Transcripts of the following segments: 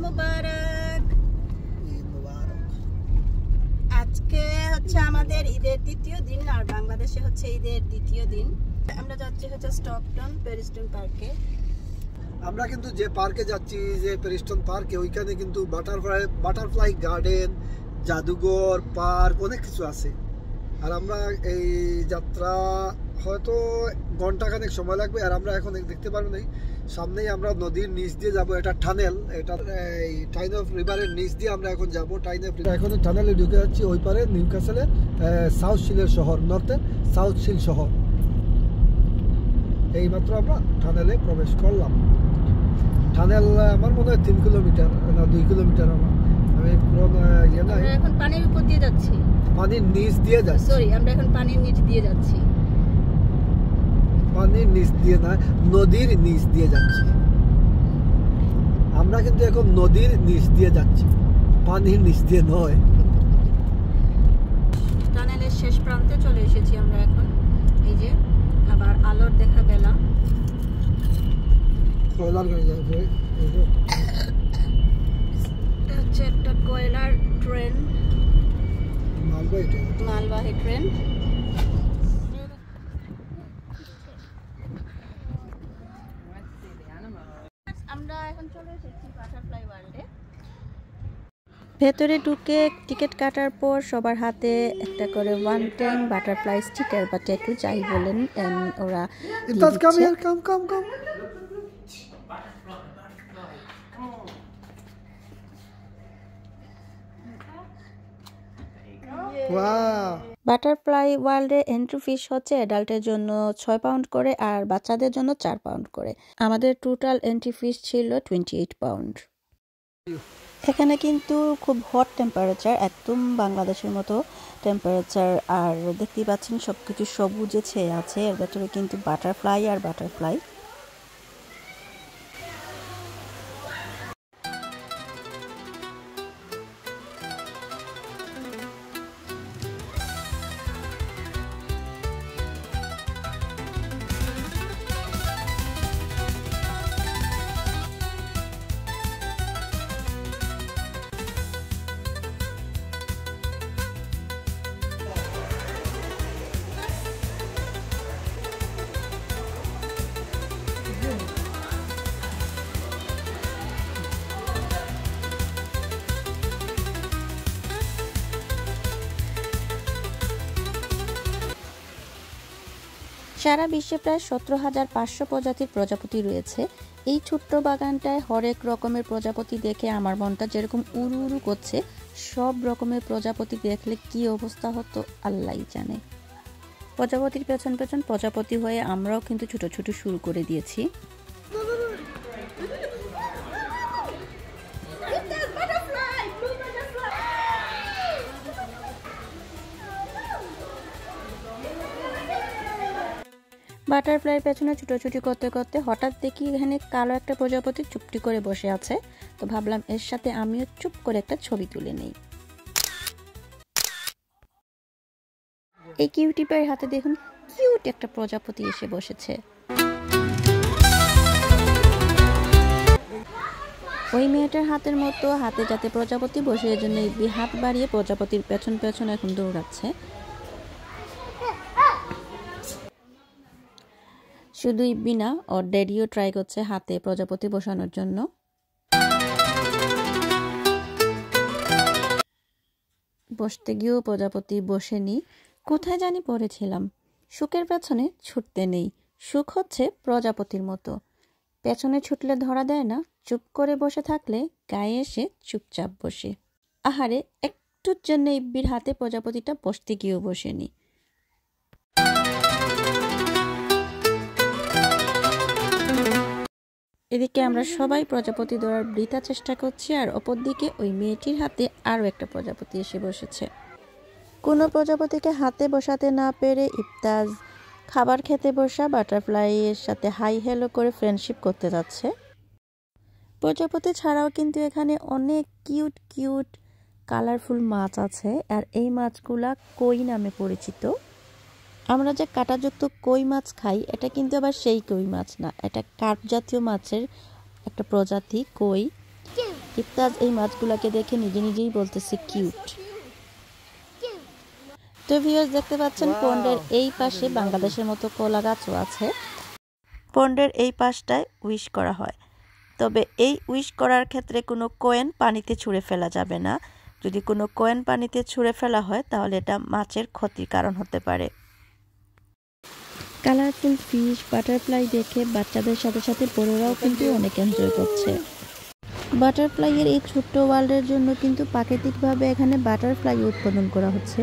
মুবারক। আজকে হচ্ছে আমাদের ঈদের দ্বিতীয় দিন, আর বাংলাদেশে হচ্ছে ঈদের দ্বিতীয় দিন। আমরা যাচ্ছি হচ্ছে স্টকটন পেরিস্টন পার্কে। আমরা কিন্তু যে পার্কে যাচ্ছি, যে পেরিস্টন পার্কে, ওইখানে কিন্তু বাটারফ্লাই গার্ডেন, জাদুঘর, পার্ক অনেক কিছু আছে। আর আমরা এই যাত্রা হয়তো ঘন্টাখানেক সময় লাগবে। আর আমরা এখন দেখতে পারবো না, সামনেই আমরা নদীর নিচ দিয়ে যাব। এটা টানেল, এটা এই টাইনফ রিভারের নিচ দিয়ে আমরা এখন যাব। এখন টানেলে ঢুকে যাচ্ছি ওই পারে নিউক্যাসলের সাউথ শিলের শহর, নর্থের সাউথ শিল শহর। এইমাত্র আমরা টানেলে প্রবেশ করলাম। টানেল আমার মনে হয় 3 কিলোমিটার না 2 কিলোমিটার। আমি পুরো ইয়ে নাই, এখন পানির উপর দিয়ে যাচ্ছি, পানির নিচ দিয়ে যাচ্ছি। সরি, আমরা এখন পানির নিচ দিয়ে যাচ্ছি। পানির নিচ দিয়ে না, নদীর নিচ দিয়ে যাচ্ছি। আমরা কিন্তু এখন নদীর নিচ দিয়ে যাচ্ছি, পানির নিচ দিয়ে নয়। টানেলের শেষ প্রান্তে চলে এসেছি আমরা এখন। এই যে আবার আলোর দেখা পেলাম। কয়লার গাড়ি যাবে, এটা হচ্ছে একটা কয়লার ট্রেন, মালবাহী ট্রেন। আমরা এখন চলে এসেছি বাটারফ্লাই ওয়ার্ল্ডে। ভেতরে ঢুকে টিকিট কাটার পর সবার হাতে একটা করে 1 টাইম বাটারফ্লাই স্টিকার বা ট্যাটু যাই বলেন ওরা বাটারফ্লাই ওয়ার্ল্ডের এন্ট্রি ফিস হচ্ছে অ্যাডাল্টের জন্য 6 পাউন্ড করে আর বাচ্চাদের জন্য 4 পাউন্ড করে। আমাদের টোটাল এন্ট্রি ফিস ছিল 28 পাউন্ড। এখানে কিন্তু খুব হট টেম্পারেচার, একদম বাংলাদেশের মতো টেম্পারেচার। আর দেখতেই পাচ্ছেন সবকিছু সবুজে ছেয়ে আছে। এর ভেতরে কিন্তু বাটারফ্লাই আর বাটারফ্লাই। সারা বিশ্বে প্রায় 17,500 প্রজাতির প্রজাপতি রয়েছে। এই ছোট্ট বাগানটায় হরেক রকমের প্রজাপতি দেখে আমার মনটা যেরকম উড়ু উড়ু করছে, সব রকমের প্রজাপতি দেখলে কি অবস্থা হতো আল্লাহই জানে। প্রজাপতির পেছন পেছন প্রজাপতি হয়ে আমরাও কিন্তু ছোট ছোট শুরু করে দিয়েছি। বাটারফ্লাইয়ের পেছনে ছুটোছুটি করতে করতে হঠাৎ দেখি এখানে কালো একটা প্রজাপতি চুপটি করে বসে আছে। তো ভাবলাম এর সাথে আমিও চুপ করে একটা ছবি তুলে নেই। এই কিউটি পায়ের হাতে দেখুন কিউট একটা প্রজাপতি এসে বসেছে। ওই মেয়েটার হাতের মতো হাতে যাতে প্রজাপতি বসে, এর জন্য হাত বাড়িয়ে প্রজাপতির পেছন পেছন এখন দৌড়াচ্ছে। শুধু ইব্বি না, ওর ড্যাডিও ট্রাই করছে হাতে প্রজাপতি বসানোর জন্য। বসতে গিয়েও প্রজাপতি বসেনি, কোথায় জানি পড়েছিলাম। সুখের পেছনে ছুটতে নেই, সুখ হচ্ছে প্রজাপতির মতো, পেছনে ছুটলে ধরা দেয় না, চুপ করে বসে থাকলে গায়ে এসে চুপচাপ বসে। আহারে, একটুর জন্য ইব্বির হাতে প্রজাপতিটা বসতে গিয়েও বসেনি। এদিকে আমরা সবাই প্রজাপতি ধরার বৃথা চেষ্টা করছি, আর অপরদিকে ওই মেয়েটির হাতে আরও একটা প্রজাপতি এসে বসেছে। কোনো প্রজাপতিকে হাতে বসাতে না পেরে ইফতাজ খাবার খেতে বসা বাটারফ্লাইয়ের সাথে হাই হ্যালো করে ফ্রেন্ডশিপ করতে যাচ্ছে। প্রজাপতি ছাড়াও কিন্তু এখানে অনেক কিউট কিউট কালারফুল মাছ আছে, আর এই মাছগুলা কই নামে পরিচিত। আমরা যে কাঁটাযুক্ত কই মাছ খাই, এটা কিন্তু আবার সেই কই মাছ না, এটা কার্প জাতীয় মাছের একটা প্রজাতি কই। ইফতাজ এই মাছগুলোকে দেখে নিজে নিজেই বলতেছে কিউট। তো ভিউয়ার্স দেখতে পাচ্ছেন পন্ডের এই পাশে বাংলাদেশের মতো কলা গাছও আছে। পন্ডের এই পাশটায় উইশ করা হয়, তবে এই উইশ করার ক্ষেত্রে কোনো কয়েন পানিতে ছুঁড়ে ফেলা যাবে না। যদি কোনো কয়েন পানিতে ছুঁড়ে ফেলা হয় তাহলে এটা মাছের ক্ষতির কারণ হতে পারে। কালারফুল ফিশ, বাটারফ্লাই দেখে বাচ্চাদের সাথে সাথে বড়রাও কিন্তু অনেক এনজয় করছে। বাটারফ্লাইয়ের এই ছোট্ট ওয়ার্ল্ডের জন্য কিন্তু প্রাকৃতিকভাবে এখানে বাটারফ্লাই উৎপাদন করা হচ্ছে।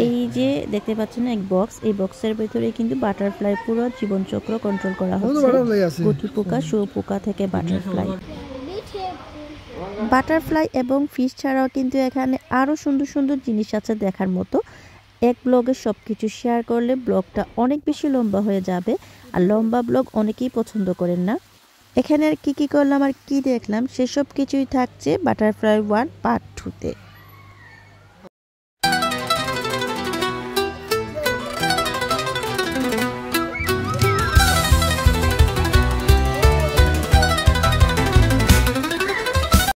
এই যে দেখতে পাচ্ছেন এক বক্স, এই বক্সের ভেতরে কিন্তু বাটারফ্লাই পুরো জীবনচক্র কন্ট্রোল করা হচ্ছে, গুটি পোকা, শুঁয়োপোকা থেকে বাটারফ্লাই। বাটারফ্লাই এবং ফিশ ছাড়াও কিন্তু এখানে আরও সুন্দর সুন্দর জিনিস আছে দেখার মতো। এক ব্লগে সব কিছু শেয়ার করলে ব্লগটা অনেক বেশি লম্বা হয়ে যাবে, আর লম্বা ব্লগ অনেকেই পছন্দ করেন না। এখানে আর কি করলাম আর কি দেখলাম সেসব কিছুই থাকছে বাটারফ্লাই 1 পার্ট 2-তে।